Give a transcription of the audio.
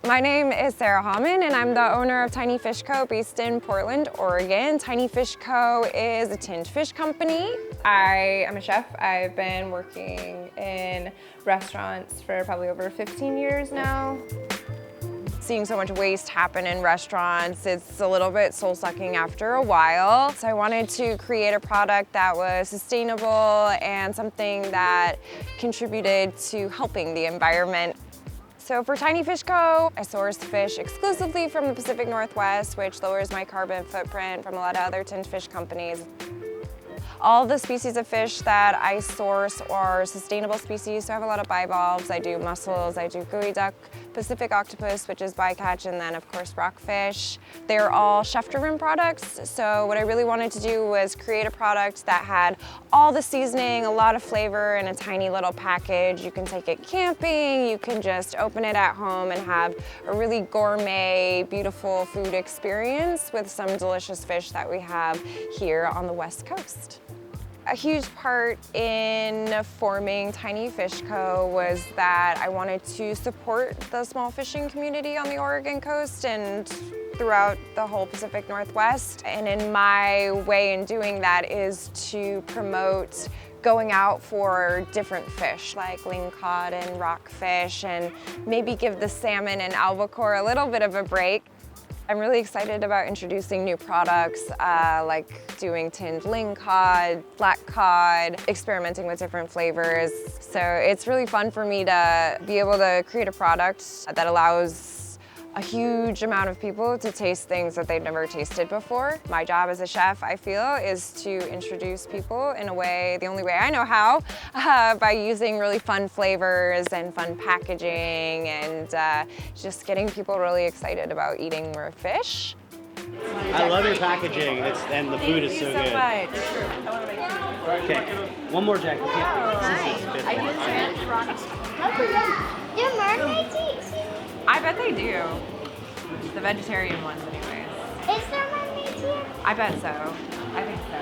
My name is Sara Hauman and I'm the owner of Tiny Fish Co. based in Portland, Oregon. Tiny Fish Co. is a tinned fish company. I am a chef. I've been working in restaurants for probably over 15 years now. Seeing so much waste happen in restaurants, it's a little bit soul-sucking after a while. So I wanted to create a product that was sustainable and something that contributed to helping the environment. So for Tiny Fish Co., I source fish exclusively from the Pacific Northwest, which lowers my carbon footprint from a lot of other tinned fish companies. All the species of fish that I source are sustainable species, so I have a lot of bivalves. I do mussels, I do gooey duck, Pacific octopus, which is bycatch, and then of course rockfish. They're all chef-driven products, so what I really wanted to do was create a product that had all the seasoning, a lot of flavor in a tiny little package. You can take it camping, you can just open it at home and have a really gourmet, beautiful food experience with some delicious fish that we have here on the West Coast. A huge part in forming Tiny Fish Co. was that I wanted to support the small fishing community on the Oregon coast and throughout the whole Pacific Northwest. And in my way in doing that is to promote going out for different fish like lingcod and rockfish and maybe give the salmon and albacore a little bit of a break. I'm really excited about introducing new products like doing tinned lingcod, black cod, experimenting with different flavors. So it's really fun for me to be able to create a product that allows a huge amount of people to taste things that they've never tasted before. My job as a chef, I feel, is to introduce people in a way, the only way I know how, by using really fun flavors and fun packaging and just getting people really excited about eating more fish. I love your packaging, and the food is so good. Thank you so much. Okay, one more, Jack. I bet they do. The vegetarian ones anyways. Is there mermaids here? I bet so. I think so.